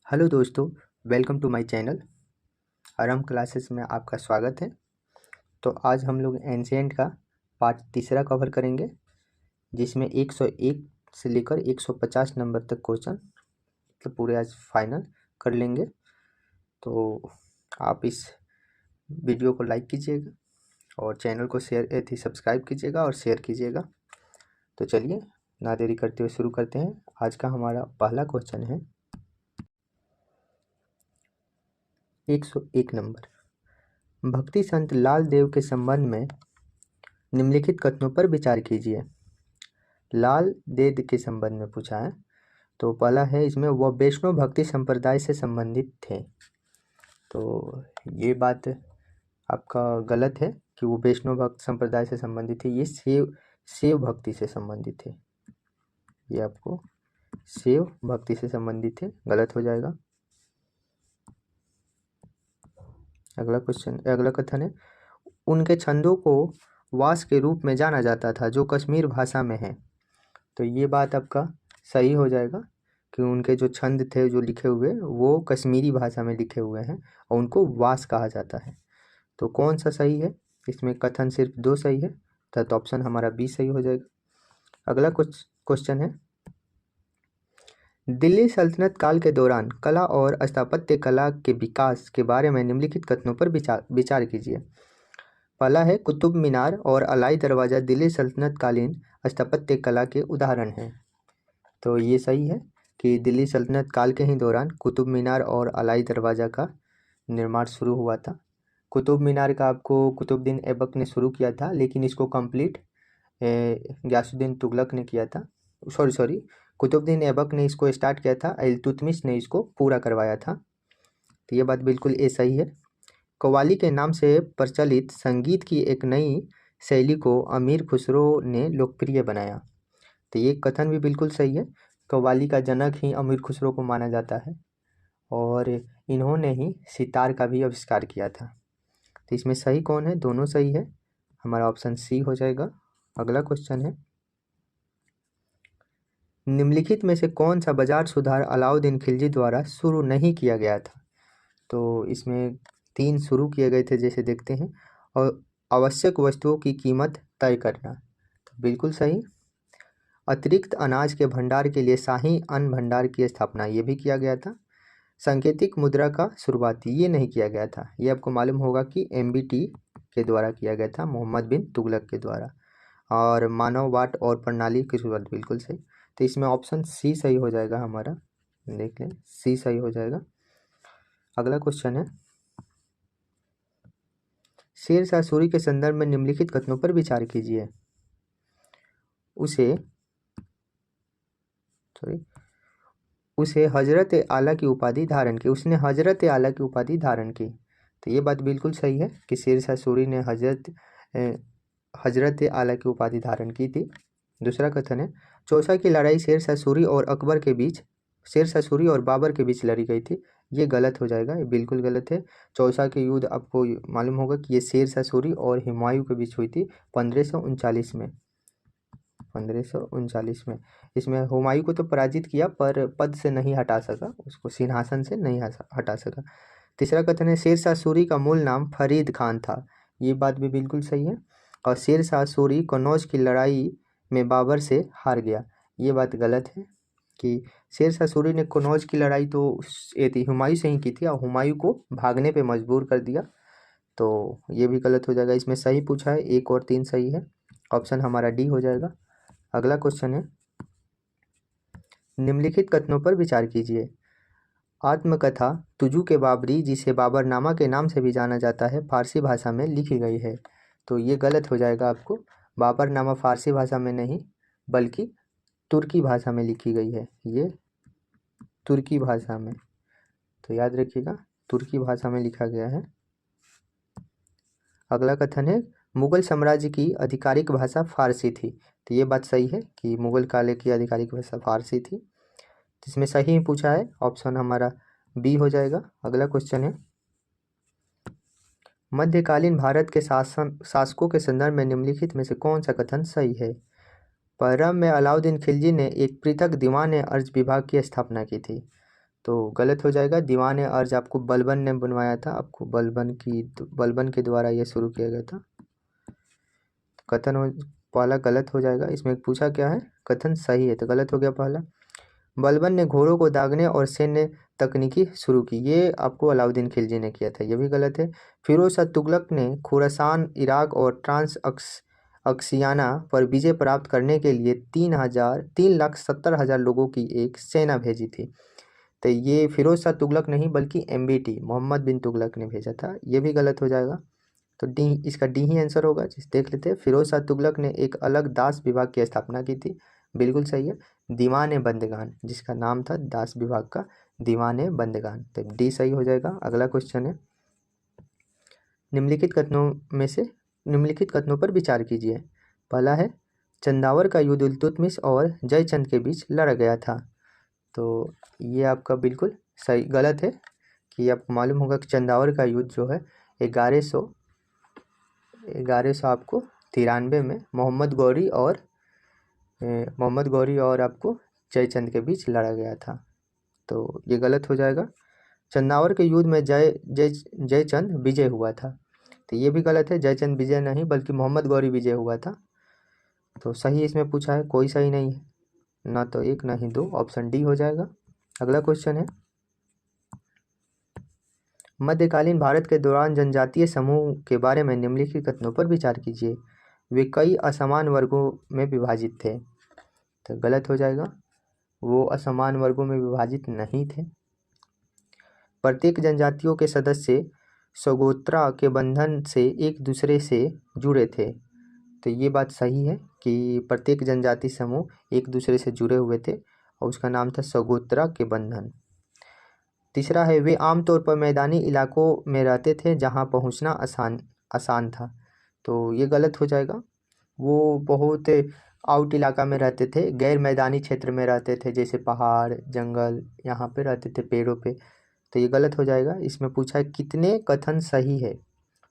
Hello दोस्तों, welcome to my channel. Aaram classes में आपका स्वागत है। तो आज हम लोग एंशिएंट का पार्ट तीसरा कवर करेंगे, जिसमें 101 से लेकर 150 नंबर तक क्वेश्चन तो पूरे आज फाइनल कर लेंगे। तो आप इस वीडियो को लाइक कीजिएगा और चैनल को सब्सक्राइब कीजिएगा और शेयर कीजिएगा। तो चलिए ना देरी करते हुए शुरू करते हैं। आज का हमारा पहला क्वेश्चन है 101 नंबर। भक्ति संत लाल देव के संबंध में निम्नलिखित कथनों पर विचार कीजिए। लाल देव के संबंध में पूछा है। तो पहला है इसमें, वह वैष्णव भक्ति संप्रदाय से संबंधित थे। तो ये बात आपका गलत है कि वो वैष्णव भक्त संप्रदाय से संबंधित थे। ये शिव भक्ति से संबंधित थे। ये आपको शिव भक्ति से संबंधित थे, गलत हो जाएगा। अगला कथन है, उनके छंदों को वास के रूप में जाना जाता था जो कश्मीर भाषा में है। तो ये बात आपका सही हो जाएगा कि उनके जो छंद थे जो लिखे हुए वो कश्मीरी भाषा में लिखे हुए हैं और उनको वास कहा जाता है। तो कौन सा सही है? इसमें कथन सिर्फ दो सही है, तो ऑप्शन हमारा बी सही हो जाएगा। अगला क्वेश्चन है, दिल्ली सल्तनत काल के दौरान कला और स्थापत्य कला के विकास के बारे में निम्नलिखित कथनों पर विचार कीजिए। पहला है, कुतुब मीनार और अलाई दरवाज़ा दिल्ली सल्तनत कालीन स्थापत्य कला के उदाहरण हैं। तो ये सही है कि दिल्ली सल्तनत काल के ही दौरान कुतुब मीनार और अलाई दरवाज़ा का निर्माण शुरू हुआ था। कुतुब मीनार का आपको कुतुबुद्दीन ऐबक ने शुरू किया था, लेकिन इसको कंप्लीट गयासुद्दीन तुगलक ने किया था। सॉरी, कुतुबुद्दीन ऐबक ने इसको स्टार्ट किया था, इल्तुतमिश ने इसको पूरा करवाया था। तो ये बात बिल्कुल ये सही है। कव्वाली के नाम से प्रचलित संगीत की एक नई शैली को अमीर खुसरो ने लोकप्रिय बनाया। तो ये कथन भी बिल्कुल सही है। कव्वाली का जनक ही अमीर खुसरो को माना जाता है और इन्होंने ही सितार का भी आविष्कार किया था। तो इसमें सही कौन है? दोनों सही है, हमारा ऑप्शन सी हो जाएगा। अगला क्वेश्चन है, निम्नलिखित में से कौन सा बाजार सुधार अलाउद्दीन खिलजी द्वारा शुरू नहीं किया गया था? तो इसमें 3 शुरू किए गए थे, जैसे देखते हैं। और आवश्यक वस्तुओं की कीमत तय करना, तो बिल्कुल सही। अतिरिक्त अनाज के भंडार के लिए शाही अन्न भंडार की स्थापना, ये भी किया गया था। सांकेतिक मुद्रा का शुरुआत, ये नहीं किया गया था। ये आपको मालूम होगा कि MBT के द्वारा किया गया था, मोहम्मद बिन तुगलक के द्वारा। और मानव वाट और प्रणाली की शुरुआत, बिल्कुल सही। तो इसमें ऑप्शन सी सही हो जाएगा हमारा, देख लें, सी सही हो जाएगा। अगला क्वेश्चन है, शेरशाह सूरी के संदर्भ में निम्नलिखित कथनों पर विचार कीजिए। उसे हजरत आला की उपाधि धारण की, उसने हजरत आला की उपाधि धारण की। तो ये बात बिल्कुल सही है कि शेरशाह सूरी ने हजरत आला की उपाधि धारण की थी। दूसरा कथन है, चौसा की लड़ाई शेरशाह सूरी और अकबर के बीच, शेरशाह सूरी और बाबर के बीच लड़ी गई थी। ये गलत हो जाएगा, ये बिल्कुल गलत है। चौसा के युद्ध आपको मालूम होगा कि ये शेरशाह सूरी और हुमायूं के बीच हुई थी 1539 में। 1539 में इसमें हुमायूं को तो पराजित किया, पर पद से नहीं हटा सका, उसको सिंहासन से नहीं हटा सका। तीसरा कथन है, शेरशाह सूरी का मूल नाम फरीद खान था। ये बात भी बिल्कुल सही है। और शेरशाह सूरी कन्नौज की लड़ाई में बाबर से हार गया, ये बात गलत है कि शेरशाह सूरी ने कन्नौज की लड़ाई तो हुमायूं से ही की थी और हुमायूं को भागने पे मजबूर कर दिया। तो ये भी गलत हो जाएगा। इसमें सही पूछा है, 1 और 3 सही है, ऑप्शन हमारा डी हो जाएगा। अगला क्वेश्चन है, निम्नलिखित कथनों पर विचार कीजिए। आत्मकथा तुजू के बाबरी, जिसे बाबरनामा के नाम से भी जाना जाता है, फारसी भाषा में लिखी गई है। तो ये गलत हो जाएगा आपको। बाबरनामा फारसी भाषा में नहीं बल्कि तुर्की भाषा में लिखी गई है, ये तुर्की भाषा में। तो याद रखिएगा, तुर्की भाषा में लिखा गया है। अगला कथन है, मुगल साम्राज्य की आधिकारिक भाषा फारसी थी। तो ये बात सही है कि मुगल काल की आधिकारिक भाषा फारसी थी। जिसमें सही पूछा है, ऑप्शन हमारा बी हो जाएगा। अगला क्वेश्चन है, मध्यकालीन भारत के शासकों के संदर्भ में निम्नलिखित में से कौन सा कथन सही है? प्रारंभ में अलाउद्दीन खिलजी ने एक पृथक दीवान अर्ज विभाग की स्थापना की थी। तो गलत हो जाएगा। दीवान अर्ज आपको बलबन ने बनवाया था, आपको बलबन के द्वारा ये शुरू किया गया था। कथन हो पहला गलत हो जाएगा। इसमें पूछा क्या है, कथन सही है तो गलत हो गया पहला। बलबन ने घोड़ों को दागने और सैन्य तकनीकी शुरू की, ये आपको अलाउद्दीन खिलजी ने किया था, ये भी गलत है। फिरोज शाह तुगलक ने खुरासान, इराक और अक्सियाना पर विजय प्राप्त करने के लिए 3,70,000 लोगों की एक सेना भेजी थी। तो ये फिरोज शाह तुगलक नहीं बल्कि MBT मोहम्मद बिन तुगलक ने भेजा था, ये भी गलत हो जाएगा। तो डी, इसका डी ही आंसर होगा। देख लेते हैं, फिरोज शाह तुगलक ने एक अलग दास विभाग की स्थापना की थी, बिल्कुल सही है, दीवाने बंदगान, जिसका नाम था दास विभाग का दीवाने बंदगान। तो डी सही हो जाएगा। अगला क्वेश्चन है, निम्नलिखित कथनों पर विचार कीजिए। पहला है, चंदावर का युद्ध इल्तुतमिश और जयचंद के बीच लड़ा गया था। तो ये आपका बिल्कुल सही गलत है कि आपको मालूम होगा कि चंदावर का युद्ध जो है 1193 आपको 93 में मोहम्मद गौरी और आपको जयचंद के बीच लड़ा गया था। तो ये गलत हो जाएगा। चंदावर के युद्ध में जयचंद विजय हुआ था, तो ये भी गलत है, जयचंद विजय नहीं बल्कि मोहम्मद गौरी विजय हुआ था। तो सही इसमें पूछा है, कोई सही नहीं है, ना तो एक ना ही दो, ऑप्शन डी हो जाएगा। अगला क्वेश्चन है, मध्यकालीन भारत के दौरान जनजातीय समूह के बारे में निम्नलिखित कथनों पर विचार कीजिए। वे कई असमान वर्गों में विभाजित थे। तो गलत हो जाएगा, वो असमान वर्गों में विभाजित नहीं थे। प्रत्येक जनजातियों के सदस्य सगोत्रा के बंधन से एक दूसरे से जुड़े थे। तो ये बात सही है कि प्रत्येक जनजाति समूह एक दूसरे से जुड़े हुए थे और उसका नाम था सगोत्रा के बंधन। तीसरा है, वे आमतौर पर मैदानी इलाकों में रहते थे जहां पहुंचना आसान था। तो ये गलत हो जाएगा, वो बहुत आउट इलाका में रहते थे, गैर मैदानी क्षेत्र में रहते थे, जैसे पहाड़ जंगल यहाँ पे रहते थे पेड़ों पे। तो ये गलत हो जाएगा। इसमें पूछा है कितने कथन सही है,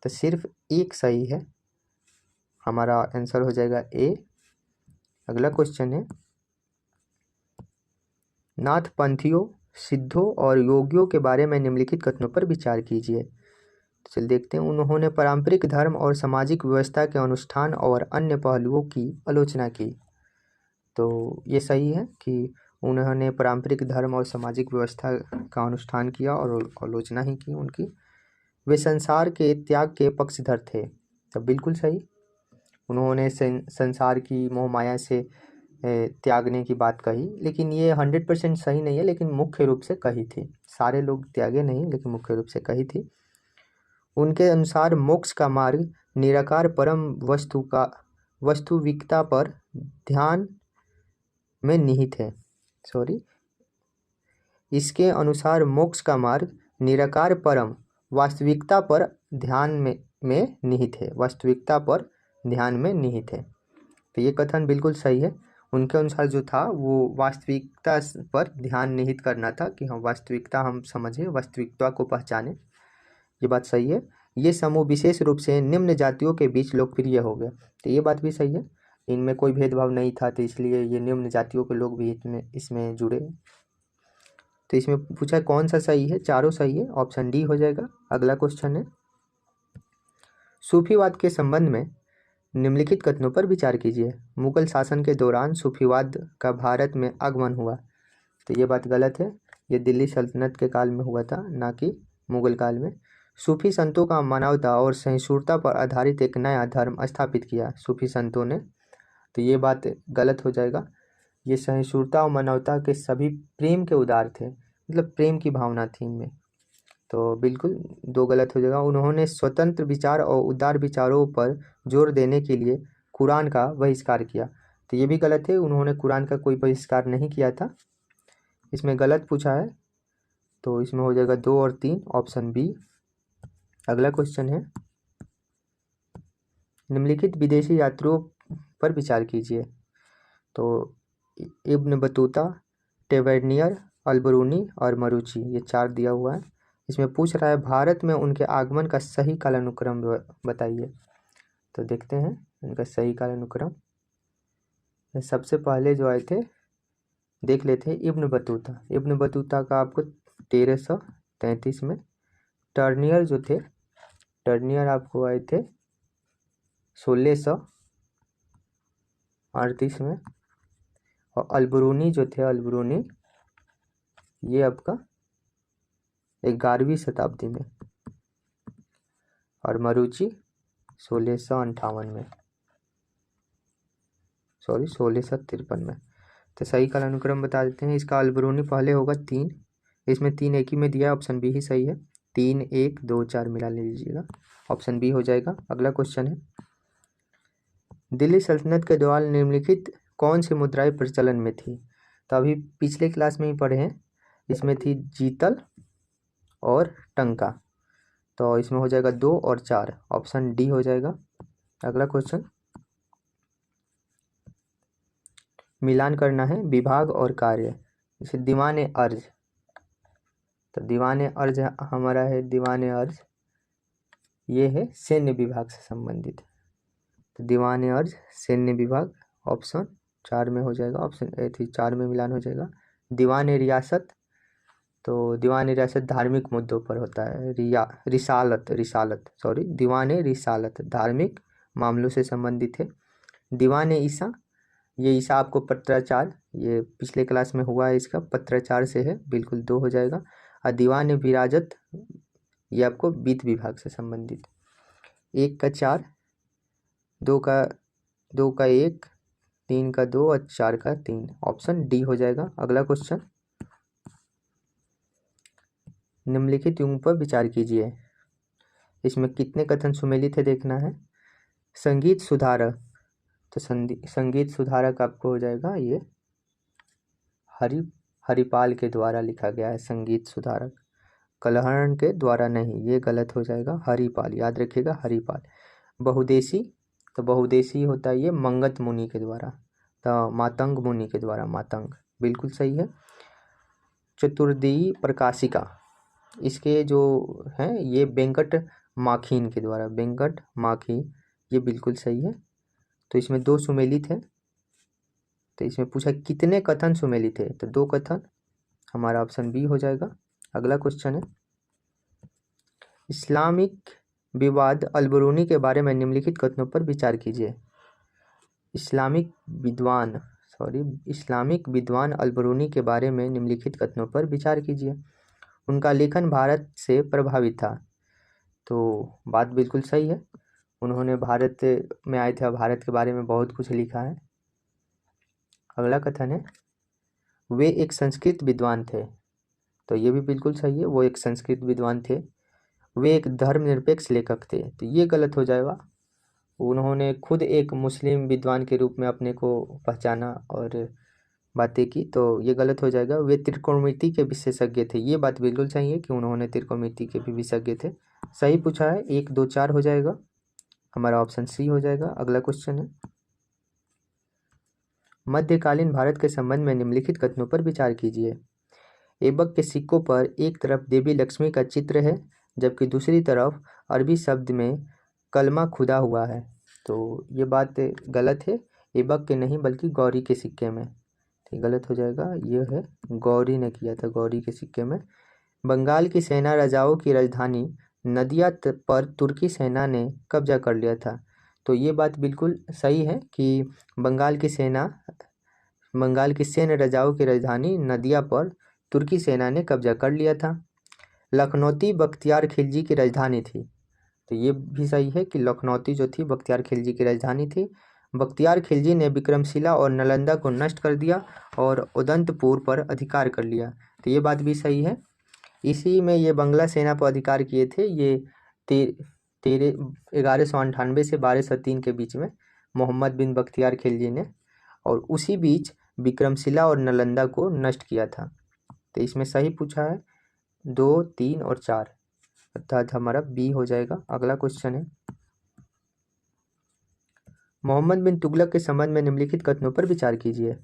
तो सिर्फ एक सही है, हमारा आंसर हो जाएगा ए। अगला क्वेश्चन है, नाथ पंथियों, सिद्धों और योगियों के बारे में निम्नलिखित कथनों पर विचार कीजिए। तो चलिए देखते हैं, उन्होंने पारंपरिक धर्म और सामाजिक व्यवस्था के अनुष्ठान और अन्य पहलुओं की आलोचना की। तो ये सही है कि उन्होंने पारंपरिक धर्म और सामाजिक व्यवस्था का अनुष्ठान किया और आलोचना ही की उनकी। वे संसार के त्याग के पक्षधर थे, तो बिल्कुल सही, उन्होंने संसार की मोह माया से त्यागने की बात कही, लेकिन ये 100% सही नहीं है, लेकिन मुख्य रूप से कही थी, सारे लोग त्यागे नहीं लेकिन मुख्य रूप से कही थी। उनके अनुसार मोक्ष का मार्ग निराकार परम वास्तविकता पर ध्यान में निहित है। इसके अनुसार मोक्ष का मार्ग निराकार परम वास्तविकता पर ध्यान में निहित है, वास्तविकता पर ध्यान में निहित है। तो ये कथन बिल्कुल सही है। उनके अनुसार जो था वो वास्तविकता पर ध्यान निहित करना था कि हम वास्तविकता हम समझें, वास्तविकता को पहचानें, ये बात सही है। ये समूह विशेष रूप से निम्न जातियों के बीच लोकप्रिय हो गया, तो ये बात भी सही है, इनमें कोई भेदभाव नहीं था, तो इसलिए ये निम्न जातियों के लोग भी इसमें जुड़े। तो इसमें पूछा कौन सा सही है, चारों सही है, ऑप्शन डी हो जाएगा। अगला क्वेश्चन है, सूफीवाद के संबंध में निम्नलिखित कथनों पर विचार कीजिए। मुगल शासन के दौरान सूफीवाद का भारत में आगमन हुआ। तो ये बात गलत है, ये दिल्ली सल्तनत के काल में हुआ था, ना कि मुगल काल में। सूफी संतों का मानवता और सहिष्णुता पर आधारित एक नया धर्म स्थापित किया सूफी संतों ने। तो ये बात गलत हो जाएगा, ये सहिष्णुता और मानवता के सभी प्रेम के उदार थे, मतलब प्रेम की भावना थी इनमें, तो बिल्कुल दो गलत हो जाएगा। उन्होंने स्वतंत्र विचार और उदार विचारों पर जोर देने के लिए कुरान का बहिष्कार किया। तो ये भी गलत है, उन्होंने कुरान का कोई बहिष्कार नहीं किया था, इसमें गलत पूछा है, तो इसमें हो जाएगा 2 और 3, ऑप्शन बी। अगला क्वेश्चन है, निम्नलिखित विदेशी यात्रियों पर विचार कीजिए। तो इब्न बतूता, टेवर्नियर, अल्बरूनी और मरूची, ये 4 दिया हुआ है। इसमें पूछ रहा है भारत में उनके आगमन का सही कालानुक्रम बताइए। तो देखते हैं इनका सही कालानुक्रम। सबसे पहले जो आए थे देख लेते हैं, इब्न बतूता का आपको 1333 में। टर्नियर जो थे, टर्नियर आपको आए थे 1638 में। और अलबरूनी जो थे, अलबरूनी ये आपका 11वीं शताब्दी में। और मरुची 1658 में, सॉरी 1653 में। तो सही कालानुक्रम बता देते हैं इसका। अलबरूनी पहले होगा 3, इसमें 3 एक ही में दिया है, ऑप्शन बी ही सही है। 3 1 2 4 मिला ले लीजिएगा, ऑप्शन बी हो जाएगा। अगला क्वेश्चन है, दिल्ली सल्तनत के दौरान निम्नलिखित कौन सी मुद्राएं प्रचलन में थी? तो अभी पिछले क्लास में ही पढ़े हैं, इसमें थी जीतल और टंका। तो इसमें हो जाएगा 2 और 4, ऑप्शन डी हो जाएगा। अगला क्वेश्चन, मिलान करना है विभाग और कार्य। जैसे दीवान अर्ज, तो दीवान अर्ज हमारा है, दीवान अर्ज ये है सैन्य विभाग से संबंधित। तो दीवान अर्ज सैन्य विभाग ऑप्शन 4 में हो जाएगा, ऑप्शन ए थी 4 में मिलान हो जाएगा। दीवान रियासत, तो दीवान रियासत धार्मिक मुद्दों पर होता है। दीवान रिसालत धार्मिक मामलों से संबंधित है। दीवान ईसा, ये ईसा आपको पत्राचार, ये पिछले क्लास में हुआ है, इसका पत्राचार से है, बिल्कुल 2 हो जाएगा। और दीवान विराजत ये आपको वित्त विभाग से संबंधित। 1 का 4, 2 का 1, 3 का 2 और 4 का 3, ऑप्शन डी हो जाएगा। अगला क्वेश्चन, निम्नलिखित युग्म पर विचार कीजिए। इसमें कितने कथन सुमेलित है देखना है। संगीत सुधारक, तो संगीत सुधारक आपको हो जाएगा ये हरिपाल के द्वारा लिखा गया है, संगीत सुधारक। कलहरण के द्वारा नहीं, ये गलत हो जाएगा, हरिपाल, याद रखिएगा हरिपाल। बहुदेशी, तो बहुदेशी होता है ये मंगत मुनि के द्वारा, तो मातंग मुनि के द्वारा, मातंग बिल्कुल सही है। चतुर्दयी प्रकाशिका, इसके जो हैं ये वेंकट माखीन के द्वारा, वेंकट माखी, ये बिल्कुल सही है। तो इसमें 2 सुमेलित है। तो इसमें पूछा कितने कथन सुमेलित है, तो 2 कथन, हमारा ऑप्शन बी हो जाएगा। अगला क्वेश्चन है, इस्लामिक विवाद अलबरूनी के बारे में निम्नलिखित कथनों पर विचार कीजिए। इस्लामिक विद्वान अलबरूनी के बारे में निम्नलिखित कथनों पर विचार कीजिए। उनका लेखन भारत से प्रभावित था, तो बात बिल्कुल सही है, उन्होंने भारत में आए थे, भारत के बारे में बहुत कुछ लिखा है। अगला कथन है, वे एक संस्कृत विद्वान थे, तो ये भी बिल्कुल सही है, वो एक संस्कृत विद्वान थे। वे एक धर्मनिरपेक्ष लेखक थे, तो ये गलत हो जाएगा। उन्होंने खुद एक मुस्लिम विद्वान के रूप में अपने को पहचाना और बातें की, तो ये गलत हो जाएगा। वे त्रिकोणमिति के विशेषज्ञ थे, ये बात बिल्कुल सही है कि उन्होंने त्रिकोणमिति के भी विशेषज्ञ थे। सही पूछा है, 1 2 4 हो जाएगा, हमारा ऑप्शन सी हो जाएगा। अगला क्वेश्चन है, मध्यकालीन भारत के संबंध में निम्नलिखित कथनों पर विचार कीजिए। ऐबक के सिक्कों पर एक तरफ देवी लक्ष्मी का चित्र है, जबकि दूसरी तरफ अरबी शब्द में कलमा खुदा हुआ है, तो ये बात गलत है, ऐबक के नहीं बल्कि गौरी के सिक्के में, तो गलत हो जाएगा। ये है गौरी ने किया था, गौरी के सिक्के में। बंगाल की सेना राजाओं की राजधानी नदिया पर तुर्की सेना ने कब्जा कर लिया था, तो ये बात बिल्कुल सही है कि बंगाल की सैन्य राजाओं की राजधानी नदिया पर तुर्की सेना ने कब्जा कर लिया था। लखनौती बख्तियार खिलजी की राजधानी थी, तो ये भी सही है कि लखनौती जो थी बख्तियार खिलजी की राजधानी थी। बख्तियार खिलजी ने विक्रमशिला और नालंदा को नष्ट कर दिया और उदंतपुर पर अधिकार कर लिया, तो ये बात भी सही है। इसी में ये बंगला सेना पर अधिकार किए थे, ये 1198 से 1203 के बीच में मोहम्मद बिन बख्तियार खिलजी ने, और उसी बीच विक्रमशिला और नालंदा को नष्ट किया था। तो इसमें सही पूछा है 2 3 और 4, अर्थात हमारा बी हो जाएगा। अगला क्वेश्चन है, मोहम्मद बिन तुगलक के संबंध में निम्नलिखित कथनों पर विचार कीजिए।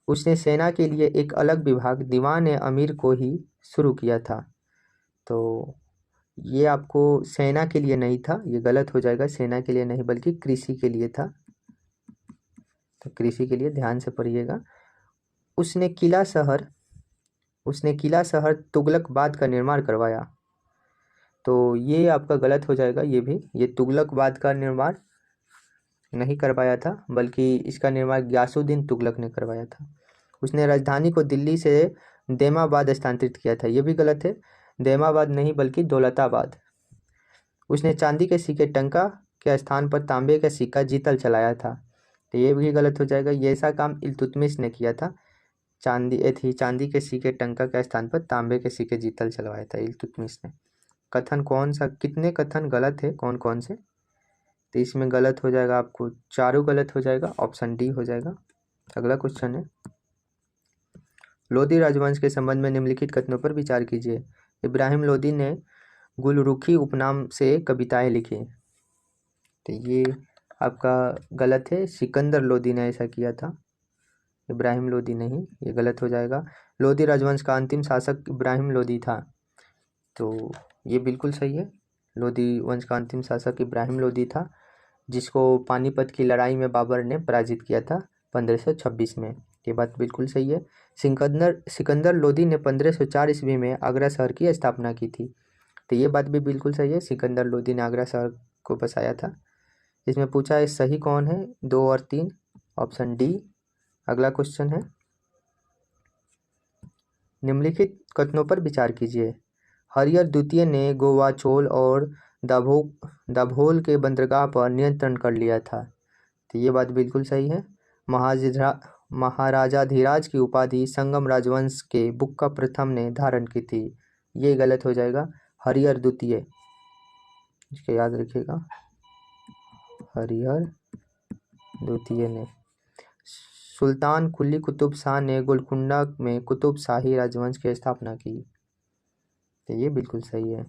उसने सेना के लिए एक अलग विभाग दीवान अमीर को ही शुरू किया था, तो ये आपको सेना के लिए नहीं था, ये गलत हो जाएगा, सेना के लिए नहीं बल्कि कृषि के लिए था, तो कृषि के लिए ध्यान से पढ़िएगा। उसने किला शहर उसने किला शहर तुगलकाबाद का निर्माण करवाया। तो ये आपका गलत हो जाएगा, ये तुगलकाबाद का निर्माण नहीं करवाया था, बल्कि इसका निर्माण गयासुद्दीन तुगलक ने करवाया था। उसने राजधानी को दिल्ली से दैमाबाद स्थानांतरित किया था, ये भी गलत है, दैमाबाद नहीं बल्कि दौलताबाद। उसने चांदी के सिक्के टंका के स्थान पर तांबे का सिक्का जीतल चलाया था, तो ये भी गलत हो जाएगा। ये ऐसा काम इल्तुतमिश ने किया था, चांदी के सिक्के टंका के स्थान पर तांबे के सिक्के जीतल चलवाया था इल्तुतमिश ने। कथन कौन सा, कितने कथन गलत है, कौन कौन से? तो इसमें गलत हो जाएगा आपको, चारों गलत हो जाएगा, ऑप्शन डी हो जाएगा। अगला क्वेश्चन है, लोदी राजवंश के संबंध में निम्नलिखित कथनों पर विचार कीजिए। इब्राहिम लोदी ने गुलरुखी उपनाम से कविताएं लिखी, तो ये आपका गलत है, सिकंदर लोदी ने ऐसा किया था, इब्राहिम लोदी नहीं, ये गलत हो जाएगा। लोदी राजवंश का अंतिम शासक इब्राहिम लोदी था, तो ये बिल्कुल सही है, लोदी वंश का अंतिम शासक इब्राहिम लोदी था, जिसको पानीपत की लड़ाई में बाबर ने पराजित किया था 1526 में। ये बात बिल्कुल सही है। सिकंदर लोदी ने 1504 ईस्वी में आगरा शहर की स्थापना की थी, तो ये बात भी बिल्कुल सही है, सिकंदर लोदी ने आगरा शहर को बसाया था। इसमें पूछा है सही कौन है, 2 और 3, ऑप्शन डी। अगला क्वेश्चन है, निम्नलिखित कथनों पर विचार कीजिए। हरिहर द्वितीय ने गोवा, चोल और दाभोल के बंदरगाह पर नियंत्रण कर लिया था, तो ये बात बिल्कुल सही है। महाराजाधिराज की उपाधि संगम राजवंश के बुक्का प्रथम ने धारण की थी, ये गलत हो जाएगा, हरिहर द्वितीय, इसको याद रखिएगा, हरिहर द्वितीय ने। सुल्तान कुली कुतुब शाह ने गोलकुंडा में कुतुब शाही राजवंश की स्थापना की, तो ये बिल्कुल सही है।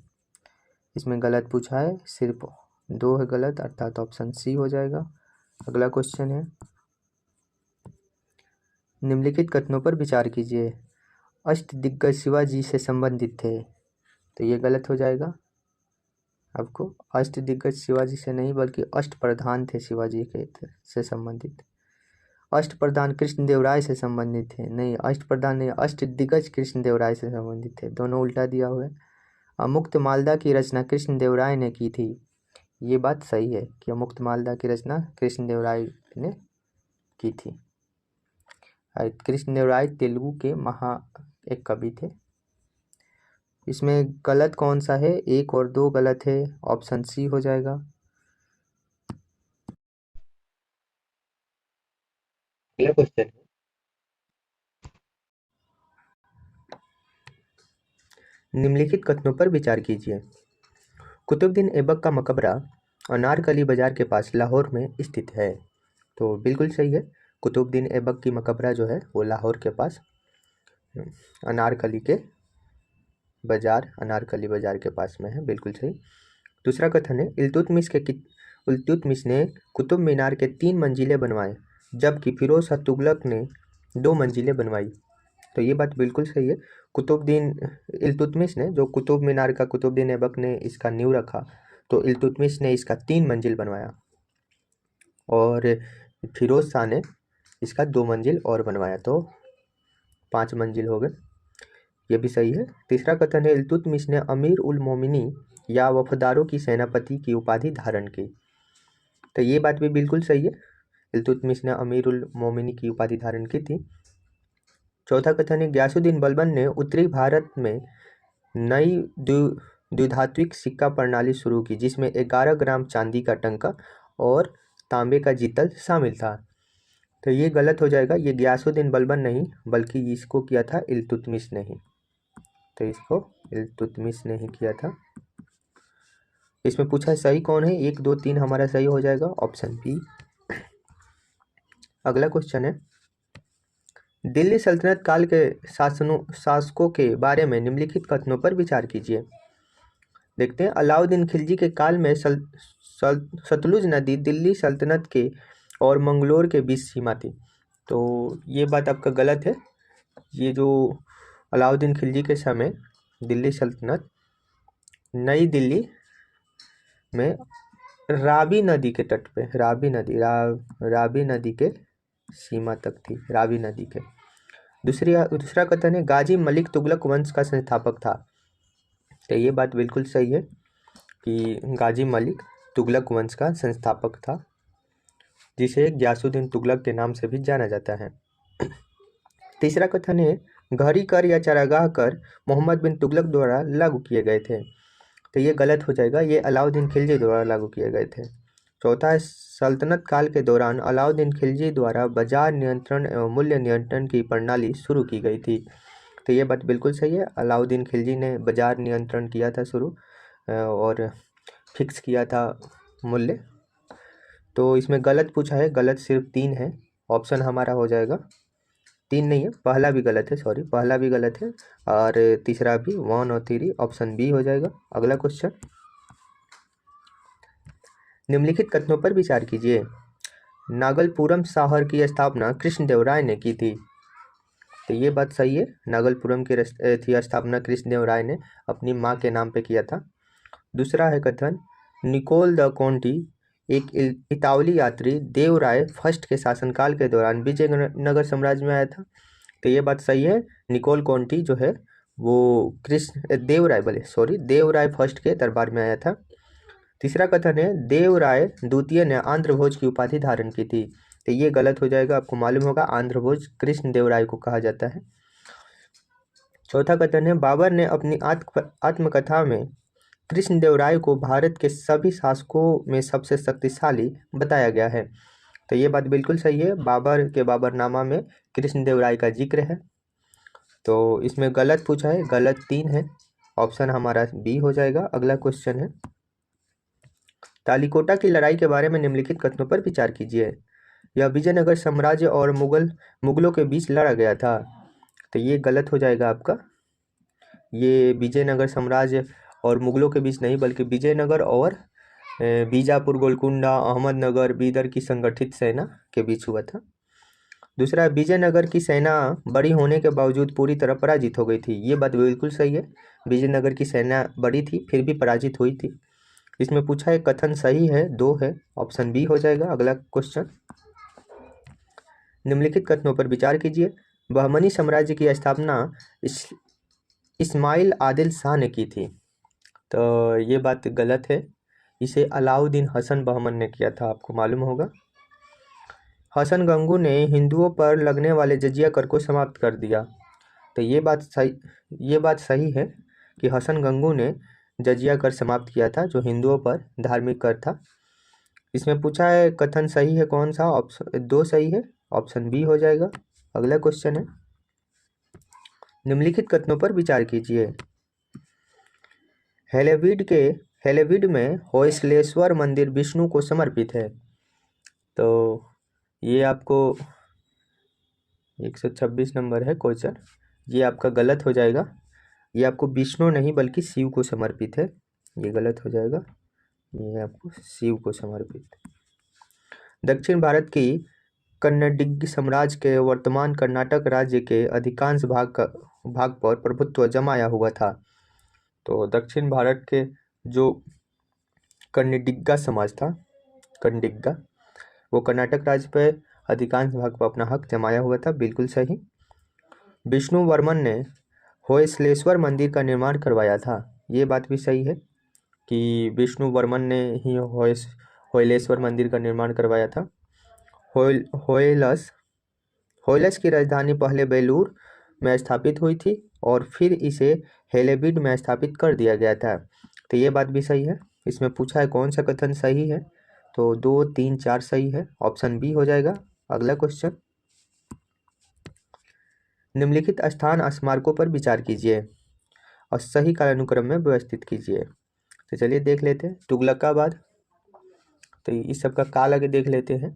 इसमें गलत पूछा है, सिर्फ 2 है गलत, अर्थात ऑप्शन सी हो जाएगा। अगला क्वेश्चन है, निम्नलिखित कथनों पर विचार कीजिए। अष्टदिग्गज शिवाजी से संबंधित थे, तो ये गलत हो जाएगा आपको, अष्टदिग्गज शिवाजी से नहीं बल्कि अष्टप्रधान थे शिवाजी के से संबंधित। अष्टप्रधान कृष्णदेवराय से संबंधित थे, नहीं अष्टप्रधान नहीं, अष्टदिग्गज कृष्णदेवराय से संबंधित थे, दोनों उल्टा दिया हुआ है। अमुक्त मालदा की रचना कृष्णदेवराय ने की थी, ये बात सही है कि अमुक्त मालदा की रचना कृष्णदेवराय ने की थी। कृष्णदेवराय तेलुगु के एक कवि थे। इसमें गलत कौन सा है, 1 और 2 गलत है, ऑप्शन सी हो जाएगा। अगला क्वेश्चन, निम्नलिखित कथनों पर विचार कीजिए। कुतुबुद्दीन ऐबक का मकबरा अनारकली बाजार के पास लाहौर में स्थित है, तो बिल्कुल सही है, कुतुबुद्दीन ऐबक की मकबरा जो है वो लाहौर के पास अनारकली बाजार के पास में है, बिल्कुल सही। दूसरा कथन है, इल्तुतमिश ने कुतुब मीनार के 3 मंजिले बनवाए, जबकि फिरोज शाह तुगलक ने 2 मंजिलें बनवाई, तो ये बात बिल्कुल सही है। इल्तुतमिश ने जो कुतुब मीनार का कुतुबुद्दीन ऐबक ने इसका नींव रखा, तो इल्तुतमिश ने इसका 3 मंजिल बनवाया और फिरोज शाह ने इसका 2 मंजिल और बनवाया, तो 5 मंजिल हो गए, ये भी सही है। तीसरा कथन है, इल्तुतमिश ने अमीर उल मोमिनी या वफादारों की सेनापति की उपाधि धारण की, तो ये बात भी बिल्कुल सही है, इल्तुतमिश ने अमीर उल मोमिनी की उपाधि धारण की थी। चौथा कथन है, गयासुद्दीन बलबन ने उत्तरी भारत में नई द्विधात्विक सिक्का प्रणाली शुरू की, जिसमें 11 ग्राम चांदी का टंका और तांबे का जितल शामिल था, तो ये गलत हो जाएगा, ये गयासुद्दीन बलबन नहीं बल्कि इसको किया था इल्तुतमिश ने ही, तो इसको इल्तुतमिश ने ही किया था। इसमें पूछा है सही कौन है, 1 2 3 हमारा सही हो जाएगा, ऑप्शन बी। अगला क्वेश्चन है, दिल्ली सल्तनत काल के शासकों के बारे में निम्नलिखित कथनों पर विचार कीजिए। देखते हैं, अलाउद्दीन खिलजी के काल में सतलुज नदी दिल्ली सल्तनत के और मंगलोर के बीच सीमा थी, तो ये बात आपका गलत है। ये जो अलाउद्दीन खिलजी के समय दिल्ली सल्तनत नई दिल्ली में रावी नदी के तट पे, रावी नदी के सीमा तक थी, रावी नदी के। दूसरा कथन है गाजी मलिक तुगलक वंश का संस्थापक था। तो ये बात बिल्कुल सही है कि गाजी मलिक तुगलक वंश का संस्थापक था, जिसे ग्यासुद्दीन तुगलक के नाम से भी जाना जाता है। तीसरा कथन है घड़ी कर या चारागाह कर मोहम्मद बिन तुगलक द्वारा लागू किए गए थे। तो ये गलत हो जाएगा, ये अलाउद्दीन खिलजी द्वारा लागू किए गए थे। चौथा है सल्तनत काल के दौरान अलाउद्दीन खिलजी द्वारा बाजार नियंत्रण एवं मूल्य नियंत्रण की प्रणाली शुरू की गई थी। तो ये बात बिल्कुल सही है, अलाउद्दीन खिलजी ने बाजार नियंत्रण किया था शुरू और फिक्स किया था मूल्य। तो इसमें गलत पूछा है, गलत सिर्फ 3 है, ऑप्शन हमारा हो जाएगा 3 नहीं है, पहला भी गलत है, सॉरी पहला भी गलत है और तीसरा भी 1 और 3, ऑप्शन बी हो जाएगा। अगला क्वेश्चन, निम्नलिखित कथनों पर विचार कीजिए। नागलपुरम शहर की स्थापना कृष्णदेव राय ने की थी। तो ये बात सही है, नागलपुरम की स्थापना कृष्णदेव राय ने अपनी माँ के नाम पे किया था। दूसरा है कथन निकोल द कॉन्टी एक इतावली यात्री देव राय फर्स्ट के शासनकाल के दौरान विजयनगर साम्राज्य में आया था। तो ये बात सही है, निकोल कॉन्टी जो है वो देव राय फर्स्ट के दरबार में आया था। तीसरा कथन है देव राय द्वितीय ने आंध्र भोज की उपाधि धारण की थी। तो ये गलत हो जाएगा, आपको मालूम होगा आंध्र भोज कृष्ण देव राय को कहा जाता है। चौथा कथन है बाबर ने अपनी आत्मकथा में कृष्णदेव राय को भारत के सभी शासकों में सबसे शक्तिशाली बताया गया है। तो ये बात बिल्कुल सही है, बाबर के बाबरनामा में कृष्णदेव राय का जिक्र है। तो इसमें गलत पूछा है, गलत 3 है, ऑप्शन हमारा बी हो जाएगा। अगला क्वेश्चन है तालीकोटा की लड़ाई के बारे में निम्नलिखित कथनों पर विचार कीजिए। यह विजयनगर साम्राज्य और मुगलों के बीच लड़ा गया था। तो ये गलत हो जाएगा आपका, ये विजयनगर साम्राज्य और मुगलों के बीच नहीं बल्कि विजयनगर और बीजापुर, गोलकुंडा, अहमदनगर, बीदर की संगठित सेना के बीच हुआ था। दूसरा, विजयनगर की सेना बड़ी होने के बावजूद पूरी तरह पराजित हो गई थी। ये बात बिल्कुल सही है, विजयनगर की सेना बड़ी थी फिर भी पराजित हुई थी। इसमें पूछा है कथन सही है, 2 है, ऑप्शन बी हो जाएगा। अगला क्वेश्चन, निम्नलिखित कथनों पर विचार कीजिए। बहमनी साम्राज्य की स्थापना इस्माइल आदिल शाह ने की थी। तो ये बात गलत है, इसे अलाउद्दीन हसन बहमन ने किया था, आपको मालूम होगा। हसन गंगू ने हिंदुओं पर लगने वाले जजिया कर को समाप्त कर दिया। तो ये बात सही है कि हसन गंगू ने जजिया कर समाप्त किया था, जो हिंदुओं पर धार्मिक कर था। इसमें पूछा है कथन सही है कौन सा, ऑप्शन 2 सही है, ऑप्शन बी हो जाएगा। अगला क्वेश्चन है निम्नलिखित कथनों पर विचार कीजिए। हेलेविड में होयसलेश्वर मंदिर विष्णु को समर्पित है। तो ये आपको 126 नंबर है क्वेश्चन, ये आपका गलत हो जाएगा, ये आपको विष्णु नहीं बल्कि शिव को समर्पित है, ये गलत हो जाएगा, ये आपको शिव को समर्पित। दक्षिण भारत की कन्नडिग साम्राज्य के वर्तमान कर्नाटक राज्य के अधिकांश भाग पर प्रभुत्व जमाया हुआ था। तो दक्षिण भारत के जो कन्नडिग्गा समाज था, कन्नडिग्गा, वो कर्नाटक राज्य पर अधिकांश भाग पर अपना हक जमाया हुआ था, बिल्कुल सही। विष्णु वर्मन ने होयसलेश्वर मंदिर का निर्माण करवाया था। ये बात भी सही है कि विष्णु वर्मन ने ही होयलेश्वर मंदिर का निर्माण करवाया था। होयलस की राजधानी पहले बेलूर में स्थापित हुई थी और फिर इसे हेलेविड में स्थापित कर दिया गया था। तो ये बात भी सही है। इसमें पूछा है कौन सा कथन सही है, तो 2, 3, 4 सही है, ऑप्शन बी हो जाएगा। अगला क्वेश्चन, निम्नलिखित स्थान स्मारकों पर विचार कीजिए और सही कालानुक्रम में व्यवस्थित कीजिए। तो चलिए देख लेते हैं तुगलकाबाद। तो इस सब का काल आगे देख लेते हैं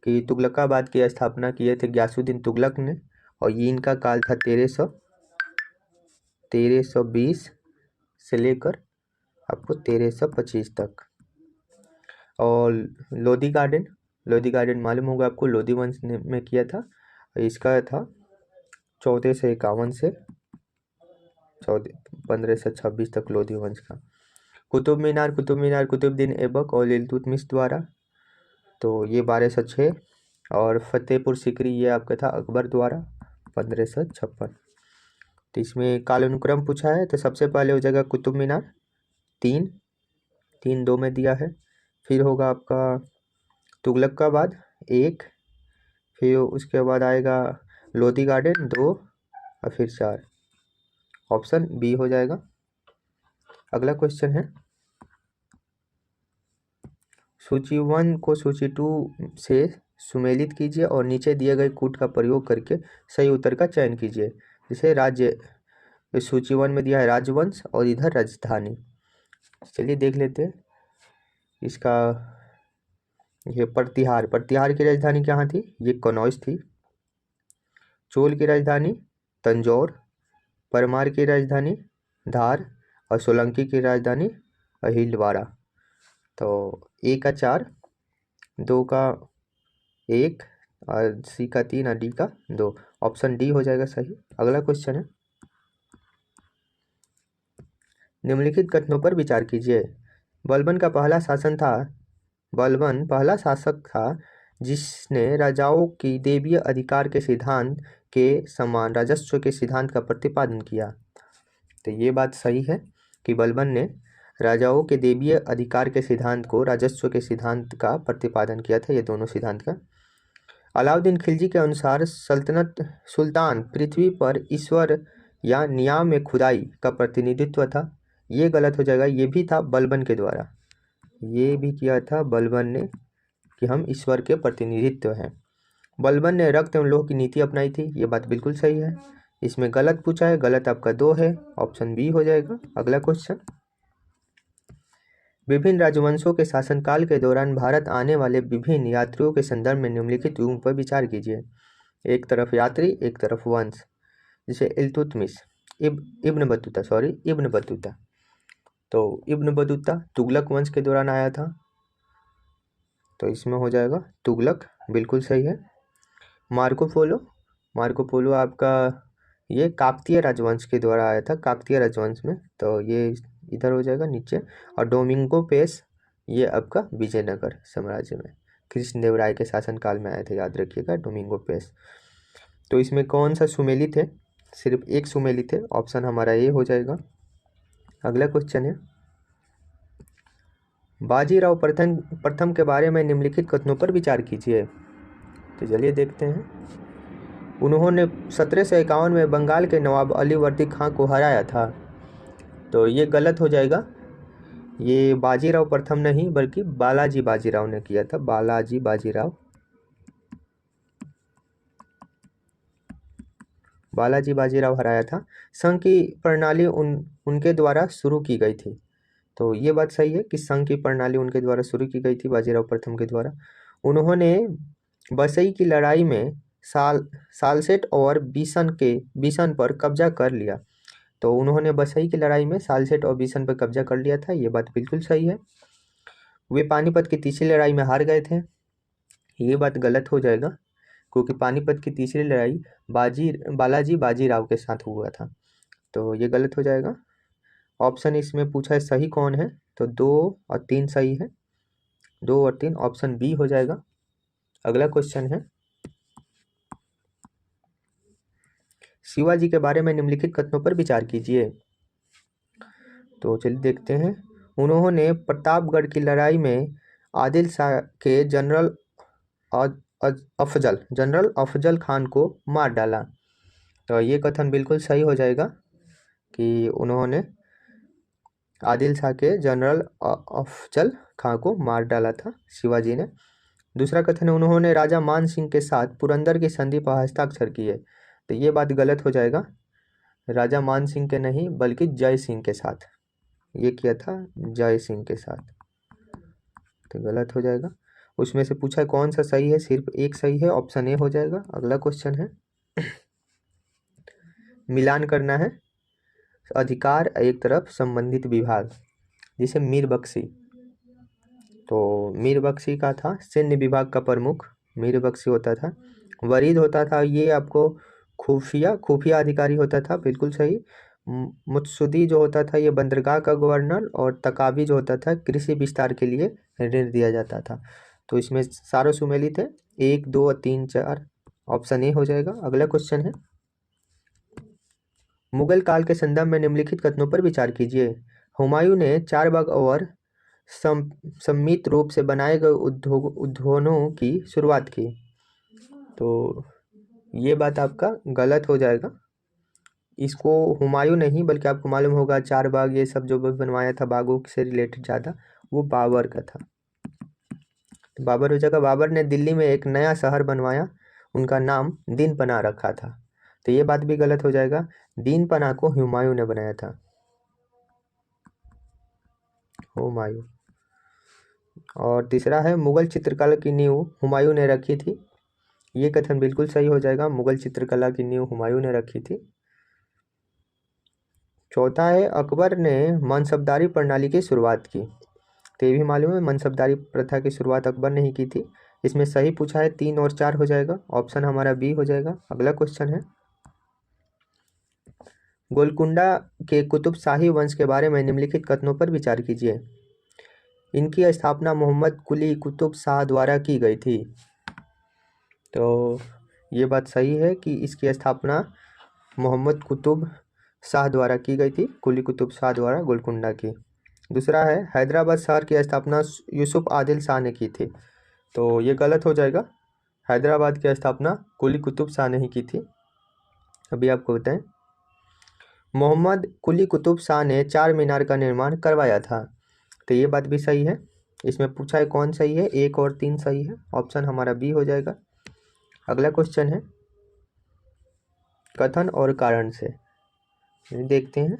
कि तुगलकाबाद की स्थापना किए थे ग्यासुद्दीन तुगलक ने, और ये इनका काल था 1320 से लेकर आपको 1325 तक। और लोधी गार्डन मालूम होगा आपको, लोधी वंश में किया था, इसका था 1451 से 1526 तक लोधी वंश का। कुतुब मीनार कुतुबुद्दीन ऐबक और इल्तुतमिश द्वारा, तो ये 1206। और फतेहपुर सिकरी ये आपका था अकबर द्वारा 1556। तो इसमें कालानुक्रम पूछा है, तो सबसे पहले हो जाएगा कुतुब मीनार, 3 3 2 में दिया है। फिर होगा आपका तुगलकाबाद 1, फिर उसके बाद आएगा लोधी गार्डन 2 और फिर 4। ऑप्शन बी हो जाएगा। अगला क्वेश्चन है, सूची 1 को सूची 2 से सुमेलित कीजिए और नीचे दिए गए कूट का प्रयोग करके सही उत्तर का चयन कीजिए। जैसे राज्य, सूची 1 में दिया है राजवंश और इधर राजधानी। चलिए देख लेते हैं इसका। ये प्रतिहार की राजधानी कहाँ थी? ये कनौज थी। चोल की राजधानी तंजौर, परमार की राजधानी धार और सोलंकी की राजधानी अहिलवाड़ा। तो ए का 4, 2 का 1 और सी का 3 और डी का 2। ऑप्शन डी हो जाएगा सही। अगला क्वेश्चन है, निम्नलिखित कथनों पर विचार कीजिए। बलबन पहला शासक था जिसने राजाओं की देवीय अधिकार के सिद्धांत के समान राजस्व के सिद्धांत का प्रतिपादन किया। तो ये बात सही है कि बलबन ने राजाओं के देवीय अधिकार के सिद्धांत को राजस्व के सिद्धांत का प्रतिपादन किया था, ये दोनों सिद्धांत का। अलाउद्दीन खिलजी के अनुसार सुल्तान पृथ्वी पर ईश्वर या नियाम में खुदाई का प्रतिनिधित्व था, ये गलत हो जाएगा। ये भी था बलबन के द्वारा, ये भी किया था बलबन ने कि हम ईश्वर के प्रतिनिधित्व हैं। बलबन ने रक्त एवं लोह की नीति अपनाई थी, ये बात बिल्कुल सही है। इसमें गलत पूछा है, गलत आपका 2 है, ऑप्शन बी हो जाएगा। अगला क्वेश्चन, विभिन्न राजवंशों के शासनकाल के दौरान भारत आने वाले विभिन्न यात्रियों के संदर्भ में निम्नलिखित युगों पर विचार कीजिए। एक तरफ यात्री, एक तरफ वंश। जैसे इल्तुतमिश, इब्न बतूता। तो इब्न बतूता तुगलक वंश के दौरान आया था, तो इसमें हो जाएगा तुगलक, बिल्कुल सही है। मार्को पोलो आपका ये काकतीय राजवंश के द्वारा आया था, काकतीय राजवंश में, तो ये इधर हो जाएगा नीचे। और डोमिंगो पेस ये आपका विजयनगर साम्राज्य में कृष्णदेवराय के शासनकाल में आए थे, याद रखिएगा डोमिंगो पेस। तो इसमें कौन सा सुमेलित है? सिर्फ एक सुमेलित है, ऑप्शन हमारा ए हो जाएगा। अगला क्वेश्चन है, बाजीराव प्रथम के बारे में निम्नलिखित कथनों पर विचार कीजिए। तो चलिए देखते हैं। उन्होंने 1751 में बंगाल के नवाब अलीवर्दी खां को हराया था, तो ये गलत हो जाएगा। ये बाजीराव प्रथम नहीं बल्कि बालाजी बाजीराव ने किया था, बालाजी बाजीराव हराया था। संघ की प्रणाली उनके द्वारा शुरू की गई थी, तो ये बात सही है कि संघ की प्रणाली उनके द्वारा शुरू की गई थी, बाजीराव प्रथम के द्वारा। उन्होंने बसई की लड़ाई में सालसेट और बीसन पर कब्जा कर लिया, तो उन्होंने बसई की लड़ाई में सालसेट और बीसन पर कब्जा कर लिया था, ये बात बिल्कुल सही है। वे पानीपत की तीसरी लड़ाई में हार गए थे, ये बात गलत हो जाएगा, क्योंकि पानीपत की तीसरी लड़ाई बालाजी बाजीराव के साथ हुआ था, तो ये गलत हो जाएगा। ऑप्शन इसमें पूछा है सही कौन है, तो 2 और 3 सही है, 2 और 3, ऑप्शन बी हो जाएगा। अगला क्वेश्चन है, शिवाजी के बारे में निम्नलिखित कथनों पर विचार कीजिए। तो चलिए देखते हैं। उन्होंने प्रतापगढ़ की लड़ाई में आदिल शाह के जनरल अफजल खान को मार डाला, तो ये कथन बिल्कुल सही हो जाएगा कि उन्होंने आदिल शाह के जनरल अफजल खां को मार डाला था शिवाजी ने। दूसरा कथन है, उन्होंने राजा मान सिंह के साथ पुरंदर की संधि पर हस्ताक्षर किए, तो ये बात गलत हो जाएगा। राजा मान सिंह के नहीं बल्कि जय सिंह के साथ ये किया था, जय सिंह के साथ, तो गलत हो जाएगा। उसमें से पूछा है कौन सा सही है, सिर्फ एक सही है, ऑप्शन ए हो जाएगा। अगला क्वेश्चन है, मिलान करना है अधिकार एक तरफ संबंधित विभाग, जिसे मीर बख्शी, तो मीर बख्शी का था सैन्य विभाग का प्रमुख, मीर बख्शी होता था। वरीद होता था ये आपको खुफिया अधिकारी होता था, बिल्कुल सही। मुत्सुदी जो होता था ये बंदरगाह का गवर्नर, और तकाबी जो होता था कृषि विस्तार के लिए ऋण दिया जाता था। तो इसमें सारों सुमेलित है, 1 2 3 4, ऑप्शन ए हो जाएगा। अगला क्वेश्चन है, मुगल काल के संदर्भ में निम्नलिखित कथनों पर विचार कीजिए। हुमायूं ने चारबाग और सम्मिलित रूप से बनाए गए उद्यानों की शुरुआत की। तो ये बात आपका गलत हो जाएगा। इसको हुमायूं नहीं, बल्कि आपको मालूम होगा चारबाग ये सब जो बनवाया था बागों से रिलेटेड ज़्यादा, वो बाबर का था। तो बाबर हो जाएगा। बाबर ने दिल्ली में एक नया शहर बनवाया, उनका नाम दीनपना रखा था। तो ये बात भी गलत हो जाएगा। दीनपना को हुमायूं ने बनाया था, हुमायूं। और तीसरा है मुगल चित्रकला की नींव हुमायूं ने रखी थी। ये कथन बिल्कुल सही हो जाएगा, मुगल चित्रकला की नींव हुमायूं ने रखी थी। चौथा है अकबर ने मनसबदारी प्रणाली की शुरुआत की। तो ये भी मालूम है, मनसबदारी प्रथा की शुरुआत अकबर ने ही की थी। इसमें सही पूछा है 3 और 4 हो जाएगा, ऑप्शन हमारा बी हो जाएगा। अगला क्वेश्चन है गोलकुंडा के कुतुब शाही वंश के बारे में निम्नलिखित कथनों पर विचार कीजिए। इनकी स्थापना मोहम्मद कुली कुतुब शाह द्वारा की गई थी। तो ये बात सही है कि इसकी स्थापना मोहम्मद कुतुब शाह द्वारा की गई थी, कुली कुतुब शाह द्वारा गोलकुंडा की। दूसरा है हैदराबाद शहर की स्थापना यूसुफ आदिल शाह ने की थी। तो ये गलत हो जाएगा, हैदराबाद की स्थापना कुली कुतुब शाह ने ही की थी। अभी आपको बताएं, मोहम्मद कुली कुतुब शाह ने चार मीनार का निर्माण करवाया था। तो ये बात भी सही है। इसमें पूछा है कौन सही है, 1 और 3 सही है, ऑप्शन हमारा बी हो जाएगा। अगला क्वेश्चन है कथन और कारण से देखते हैं।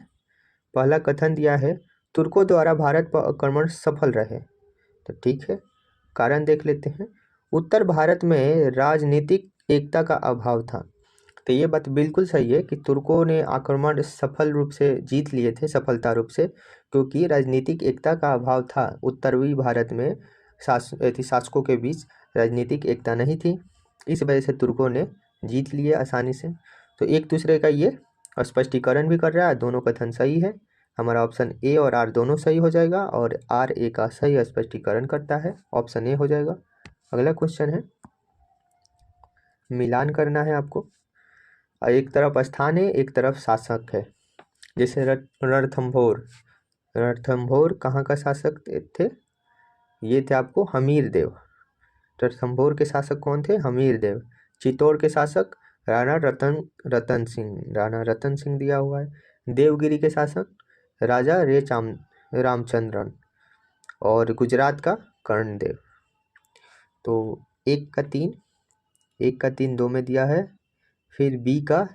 पहला कथन दिया है तुर्कों द्वारा भारत पर आक्रमण सफल रहे। तो ठीक है, कारण देख लेते हैं। उत्तर भारत में राजनीतिक एकता का अभाव था। तो ये बात बिल्कुल सही है कि तुर्कों ने आक्रमण सफल रूप से जीत लिए थे, सफलता रूप से, क्योंकि राजनीतिक एकता का अभाव था। उत्तरी भारत में शासकों के बीच राजनीतिक एकता नहीं थी, इस वजह से तुर्कों ने जीत लिए आसानी से। तो एक दूसरे का ये स्पष्टीकरण भी कर रहा है, दोनों कथन सही है। हमारा ऑप्शन ए और आर दोनों सही हो जाएगा, और आर ए का सही स्पष्टीकरण करता है, ऑप्शन ए हो जाएगा। अगला क्वेश्चन है, मिलान करना है आपको। एक तरफ स्थान है, एक तरफ शासक है। जैसे रणथंभौर, रणथंभौर कहाँ का शासक थे? ये थे आपको हमीर देव। रणथंभौर के शासक कौन थे? हमीर देव। चित्तौड़ के शासक राणा रतन सिंह, राणा रतन सिंह दिया हुआ है। देवगिरी के शासक राजा रामचंद्रन, और गुजरात का कर्णदेव। तो 1 का 3, 1 का 3 2 में दिया है, फिर बी का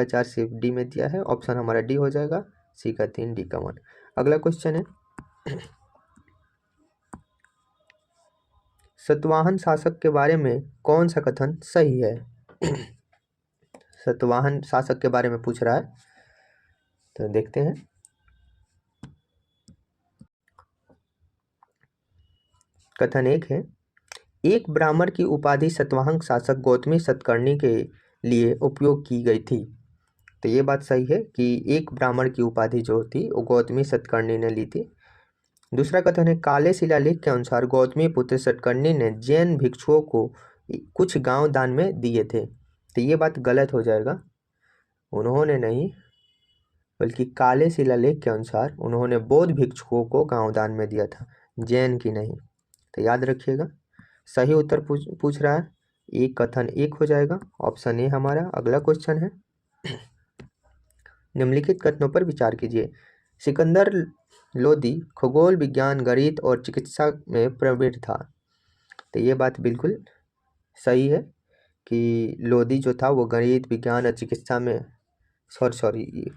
4 से डी में दिया है, ऑप्शन हमारा डी हो जाएगा। सी का 3, डी का 1। अगला क्वेश्चन है सतवाहन शासक के बारे में कौन सा कथन सही है? सतवाहन शासक के बारे में पूछ रहा है, तो देखते हैं। कथन 1 है एक ब्राह्मण की उपाधि सतवाहन शासक गौतमी सतकर्णी के लिए उपयोग की गई थी। तो ये बात सही है कि एक ब्राह्मण की उपाधि जो थी वो गौतमी सतकर्णी ने ली थी। दूसरा कथन है काले शिलालेख के अनुसार गौतमी पुत्र सतकर्णी ने जैन भिक्षुओं को कुछ गांव दान में दिए थे। तो ये बात गलत हो जाएगा, उन्होंने नहीं, बल्कि काले शिलालेख के अनुसार उन्होंने बौद्ध भिक्षुओं को गांव दान में दिया था, जैन की नहीं। तो याद रखिएगा, सही उत्तर पूछ रहा है, एक कथन 1 हो जाएगा, ऑप्शन ए हमारा। अगला क्वेश्चन है निम्नलिखित कथनों पर विचार कीजिए। सिकंदर लोदी खगोल विज्ञान, गणित और चिकित्सा में प्रवीण था। तो ये बात बिल्कुल सही है कि लोदी जो था वो गणित, विज्ञान और चिकित्सा में, सॉरी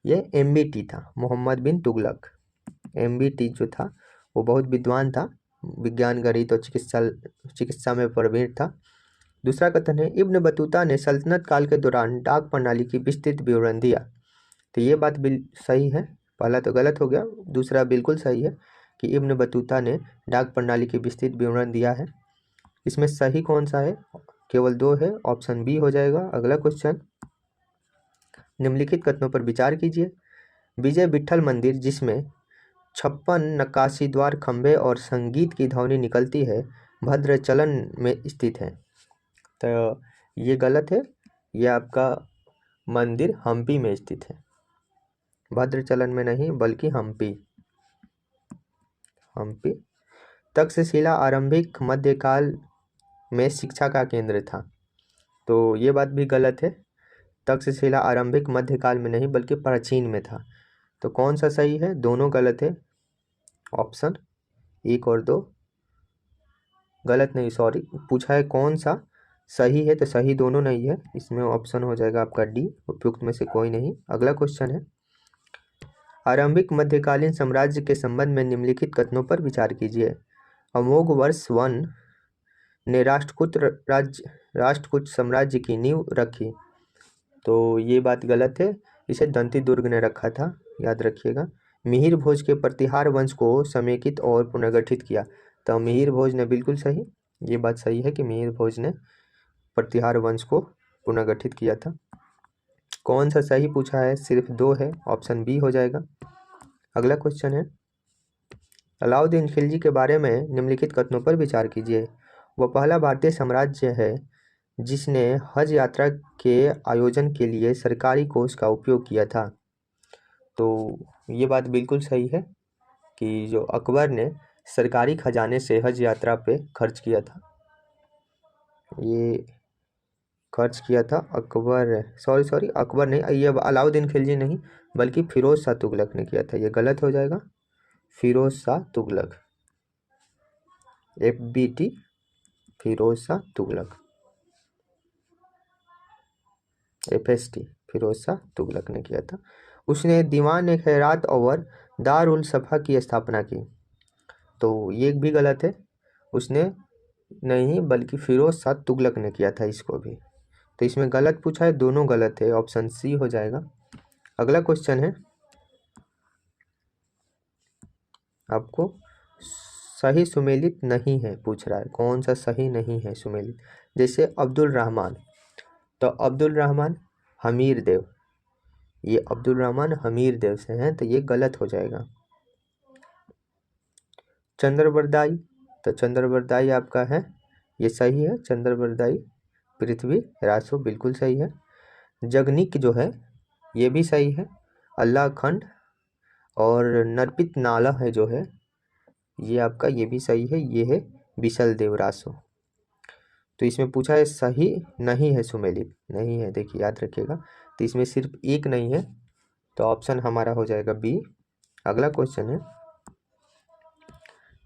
ये एमबीटी था, मोहम्मद बिन तुगलक। एमबीटी जो था वो बहुत विद्वान था, विज्ञान, गणित और चिकित्सा में प्रवीण था। दूसरा कथन है इब्न बतूता ने सल्तनत काल के दौरान डाक प्रणाली की विस्तृत विवरण दिया। तो ये बात सही है, पहला तो गलत हो गया, दूसरा बिल्कुल सही है कि इब्न बतूता ने डाक प्रणाली की विस्तृत विवरण दिया है। इसमें सही कौन सा है? केवल 2 है, ऑप्शन बी हो जाएगा। अगला क्वेश्चन, निम्नलिखित कथनों पर विचार कीजिए। विजय विट्ठल मंदिर जिसमें 56 नक्काशी द्वार, खंभे और संगीत की ध्वनि निकलती है, भद्राचलन में स्थित है। तो ये गलत है, ये आपका मंदिर हम्पी में स्थित है। भद्राचलन में नहीं बल्कि हम्पी। तक्षशिला आरंभिक मध्यकाल में शिक्षा का केंद्र था। तो ये बात भी गलत है। तक्षशिला आरंभिक मध्यकाल में नहीं बल्कि प्राचीन में था। तो कौन सा सही है? दोनों गलत है। ऑप्शन 1 और 2 गलत नहीं, सॉरी, पूछा है कौन सा सही है, तो सही दोनों नहीं है। इसमें ऑप्शन हो जाएगा आपका डी, उपयुक्त में से कोई नहीं। अगला क्वेश्चन है, आरंभिक मध्यकालीन साम्राज्य के संबंध में निम्नलिखित कथनों पर विचार कीजिए। अमोघ वर्ष 1 ने राष्ट्रकूट साम्राज्य की नींव रखी। तो ये बात गलत है, इसे दंती दुर्ग ने रखा था, याद रखिएगा। मिहिर भोज के प्रतिहार वंश को समेकित और पुनर्गठित किया। तो मिहिर भोज ने बिल्कुल सही, ये बात सही है कि मिहिर भोज ने प्रतिहार वंश को पुनर्गठित किया था। कौन सा सही पूछा है? सिर्फ 2 है, ऑप्शन बी हो जाएगा। अगला क्वेश्चन है, अलाउद्दीन खिलजी के बारे में निम्नलिखित कथनों पर विचार कीजिए। वह पहला भारतीय साम्राज्य है जिसने हज यात्रा के आयोजन के लिए सरकारी कोष का उपयोग किया था। तो ये बात बिल्कुल सही है कि जो अकबर ने सरकारी खजाने से हज यात्रा पे खर्च किया था, ये खर्च किया था अकबर, सॉरी अकबर नहीं, ये अलाउद्दीन खिलजी नहीं बल्कि फिरोज शाह तुगलक ने किया था। ये गलत हो जाएगा, फिरोज शाह तुगलक, FBT, फिरोज शाह तुगलक, FST, फिरोज शाह तुगलक ने किया था। उसने दीवान खैरात और दारुल सफा की स्थापना की। तो ये भी गलत है, उसने नहीं बल्कि फिरोज शाह तुगलक ने किया था इसको भी। तो इसमें गलत पूछा है, दोनों गलत है, ऑप्शन सी हो जाएगा। अगला क्वेश्चन है, आपको सही सुमेलित नहीं है पूछ रहा है, कौन सा सही नहीं है सुमेलित? जैसे अब्दुल रहमान, तो अब्दुल रहमान हमीर देव, ये अब्दुल रहमान हमीर देव से हैं, तो ये गलत हो जाएगा। चंद्रबरदाई, तो चंद्रबरदाई आपका है, ये सही है। चंद्रबरदाई पृथ्वी रासो बिल्कुल सही है। जगनिक जो है ये भी सही है। अल्लाह खंड और नरपित नाला है जो है ये आपका, ये भी सही है, ये है बिसल देव रासो। तो इसमें पूछा है सही नहीं है सुमेलित, नहीं है, देखिए याद रखिएगा। तो इसमें सिर्फ एक नहीं है, तो ऑप्शन हमारा हो जाएगा बी। अगला क्वेश्चन है,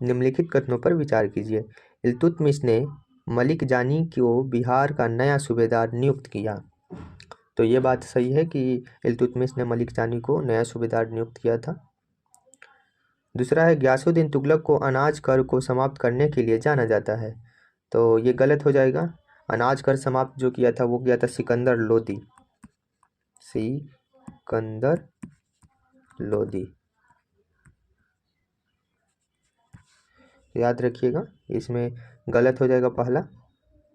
निम्नलिखित कथनों पर विचार कीजिए। इल्तुतमिश ने मलिक जानी को बिहार का नया सूबेदार नियुक्त किया। तो ये बात सही है कि इल्तुतमिश ने मलिक जानी को नया सूबेदार नियुक्त किया था। दूसरा है, गयासुद्दीन तुगलक को अनाज कर को समाप्त करने के लिए जाना जाता है। तो ये गलत हो जाएगा। अनाज कर समाप्त जो किया था वो किया था सिकंदर लोदी, सिकंदर लोदी, याद रखिएगा। इसमें गलत हो जाएगा पहला।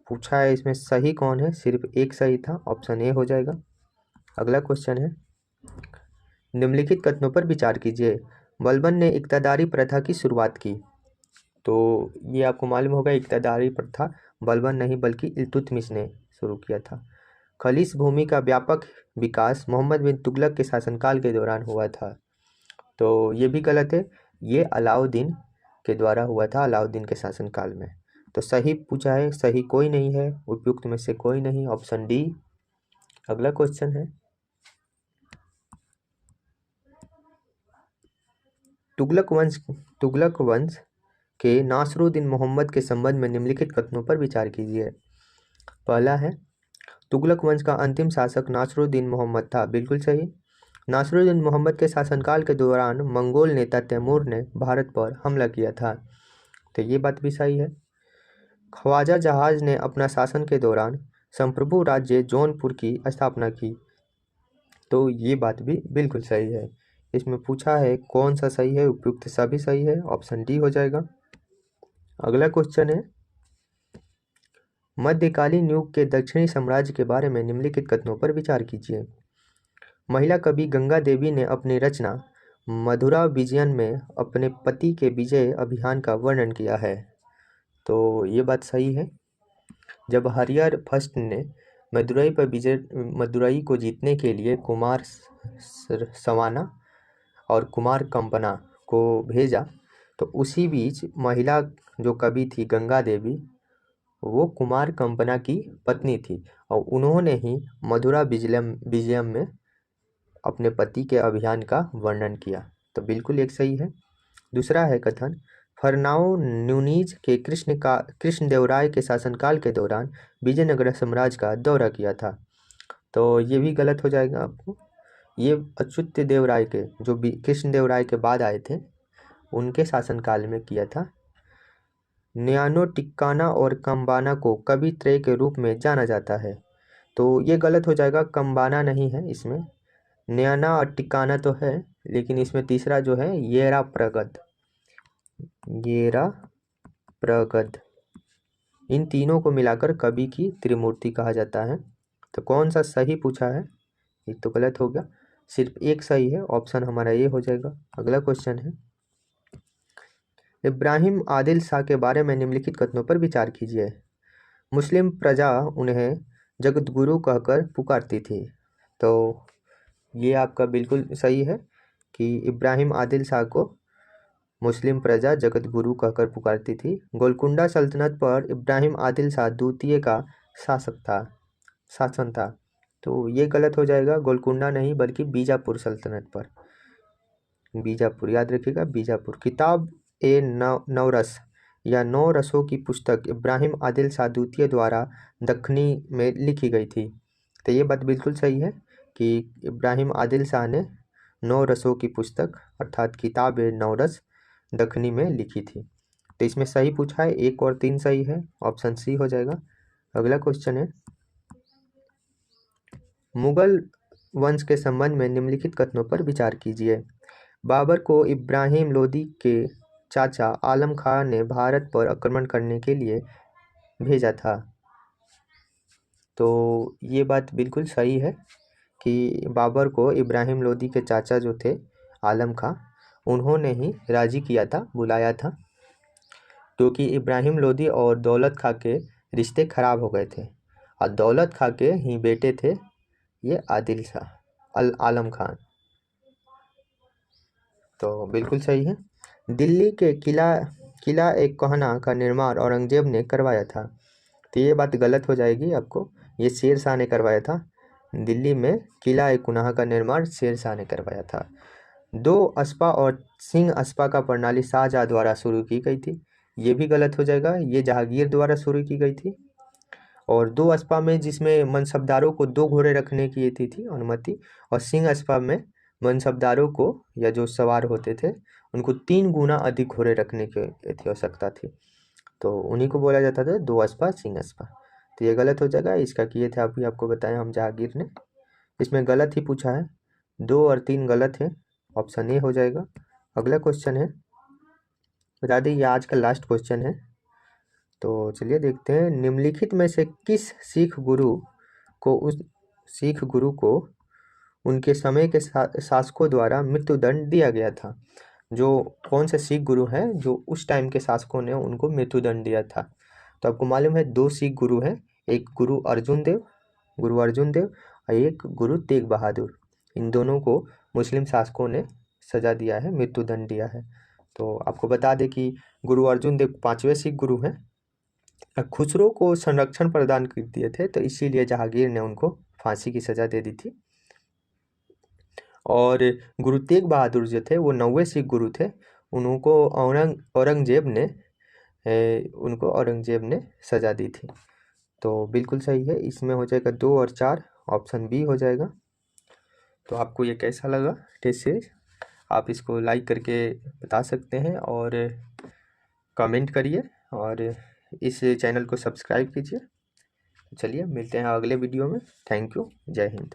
पूछा है इसमें सही कौन है, सिर्फ एक सही था, ऑप्शन ए हो जाएगा। अगला क्वेश्चन है, निम्नलिखित कथनों पर विचार कीजिए। बलबन ने इक्तदारी प्रथा की शुरुआत की। तो ये आपको मालूम होगा, इक्तदारी प्रथा बलबन नहीं बल्कि इल्तुतमिश ने शुरू किया था। खलीस भूमि का व्यापक विकास मोहम्मद बिन तुगलक के शासनकाल के दौरान हुआ था। तो ये भी गलत है, ये अलाउद्दीन के द्वारा हुआ था, अलाउद्दीन के शासनकाल में। तो सही पूछा है, सही कोई नहीं है, उपयुक्त में से कोई नहीं, ऑप्शन डी। अगला क्वेश्चन है, तुगलक वंश के नासरुद्दीन मोहम्मद के संबंध में निम्नलिखित कथनों पर विचार कीजिए। पहला है, तुगलक वंश का अंतिम शासक नासरुद्दीन मोहम्मद था, बिल्कुल सही। नासरुद्दीन मोहम्मद के शासनकाल के दौरान मंगोल नेता तैमूर ने भारत पर हमला किया था। तो ये बात भी सही है। ख्वाजा जहाज ने अपना शासन के दौरान संप्रभु राज्य जौनपुर की स्थापना की। तो ये बात भी बिल्कुल सही है। इसमें पूछा है कौन सा सही है, उपयुक्त सभी सही है, ऑप्शन डी हो जाएगा। अगला क्वेश्चन है, मध्यकालीन युग के दक्षिणी साम्राज्य के बारे में निम्नलिखित कथनों पर विचार कीजिए। महिला कवि गंगा देवी ने अपनी रचना मधुरा विजयन में अपने पति के विजय अभियान का वर्णन किया है। तो ये बात सही है। जब हरियर फर्स्ट ने मदुरई को जीतने के लिए कुमार सवाना और कुमार कंपना को भेजा। तो उसी बीच महिला जो कवि थी गंगा देवी, वो कुमार कंपना की पत्नी थी और उन्होंने ही मधुरा विजयम में अपने पति के अभियान का वर्णन किया। तो बिल्कुल एक सही है। दूसरा है कथन, फरनाओ न्यूनीज के कृष्णदेवराय के शासनकाल के दौरान विजयनगर साम्राज्य का दौरा किया था। तो ये भी गलत हो जाएगा आपको। ये अच्युत देवराय के जो कृष्णदेवराय के बाद आए थे उनके शासनकाल में किया था। न्यानो टिक्काना और कम्बाना को कवि त्रय के रूप में जाना जाता है। तो ये गलत हो जाएगा, कम्बाना नहीं है इसमें, न्याना और टिक्काना तो है, लेकिन इसमें तीसरा जो है येरा प्रगद, इन तीनों को मिलाकर कवि की त्रिमूर्ति कहा जाता है। तो कौन सा सही पूछा है, ये तो गलत हो गया, सिर्फ एक सही है, ऑप्शन हमारा ये हो जाएगा। अगला क्वेश्चन है, इब्राहिम आदिल शाह के बारे में निम्नलिखित कथनों पर विचार कीजिए। मुस्लिम प्रजा उन्हें जगत गुरु कहकर पुकारती थी। तो ये आपका बिल्कुल सही है कि इब्राहिम आदिल शाह को मुस्लिम प्रजा जगत गुरु कहकर पुकारती थी। गोलकुंडा सल्तनत पर इब्राहिम आदिल शाह द्वितीय का शासन था। तो ये गलत हो जाएगा, गोलकुंडा नहीं बल्कि बीजापुर सल्तनत पर, बीजापुर याद रखिएगा, बीजापुर। किताब ए नवरस या 9 रसों की पुस्तक इब्राहिम आदिल शाह द्वितीय द्वारा दक्खनी में लिखी गई थी। तो ये बात बिल्कुल सही है कि इब्राहिम आदिल शाह ने 9 रसों की पुस्तक अर्थात किताब ए नवरस दक्खनी में लिखी थी। तो इसमें सही पूछा है, 1 और 3 सही है, ऑप्शन सी हो जाएगा। अगला क्वेश्चन है, मुगल वंश के संबंध में निम्नलिखित कथनों पर विचार कीजिए। बाबर को इब्राहिम लोदी के चाचा आलम खां ने भारत पर आक्रमण करने के लिए भेजा था। तो ये बात बिल्कुल सही है कि बाबर को इब्राहिम लोदी के चाचा जो थे आलम खां, उन्होंने ही राजी किया था, बुलाया था, क्योंकि इब्राहिम लोदी और दौलत खां के रिश्ते खराब हो गए थे और दौलत खां के ही बेटे थे ये आदिल शाह आलम खान। तो बिल्कुल सही है। दिल्ली के किला एक कहना का निर्माण औरंगजेब ने करवाया था। तो ये बात गलत हो जाएगी आपको, ये शेर शाह ने करवाया था। दिल्ली में किला एक कुनहा का निर्माण शेर शाह ने करवाया था। 2 अस्पा और सिंह अस्पा का प्रणाली शाहजहाँ द्वारा शुरू की गई थी। ये भी गलत हो जाएगा, ये जहांगीर द्वारा शुरू की गई थी। और 2 अस्पा में जिसमें मनसबदारों को 2 घोड़े रखने की थी अनुमति, और सिंह अस्पा में मनसबदारों को या जो सवार होते थे उनको 3 गुना अधिक घोड़े रखने की आवश्यकता थी। तो उन्हीं को बोला जाता था 2 अस्पा सिंह अस्पा। तो ये गलत हो जाएगा, इसका किए थे अभी आपको बताया हम जहांगीर ने। इसमें गलत ही पूछा है, 2 और 3 गलत है, ऑप्शन ए हो जाएगा। अगला क्वेश्चन है, बता दें ये आज का लास्ट क्वेश्चन है। तो चलिए देखते हैं, निम्नलिखित में से किस सिख गुरु को उनके समय के शासकों द्वारा मृत्युदंड दिया गया था। जो कौन से सिख गुरु हैं जो उस टाइम के शासकों ने उनको मृत्युदंड दिया था। तो आपको मालूम है 2 सिख गुरु हैं, एक गुरु अर्जुन देव और एक गुरु तेग बहादुर। इन दोनों को मुस्लिम शासकों ने सजा दिया है, मृत्युदंड दिया है। तो आपको बता दें कि गुरु अर्जुन देव 5वें सिख गुरु हैं। खुसरो को संरक्षण प्रदान कर दिए थे, तो इसीलिए जहांगीर ने उनको फांसी की सजा दे दी थी। और गुरु तेग बहादुर जो थे वो 9वें सिख गुरु थे, उनको औरंगजेब ने सजा दी थी। तो बिल्कुल सही है, इसमें हो जाएगा 2 और 4, ऑप्शन बी हो जाएगा। तो आपको ये कैसा लगा टेस्ट सीरीज, आप इसको लाइक करके बता सकते हैं और कमेंट करिए और इस चैनल को सब्सक्राइब कीजिए। चलिए मिलते हैं अगले वीडियो में। थैंक यू, जय हिंद।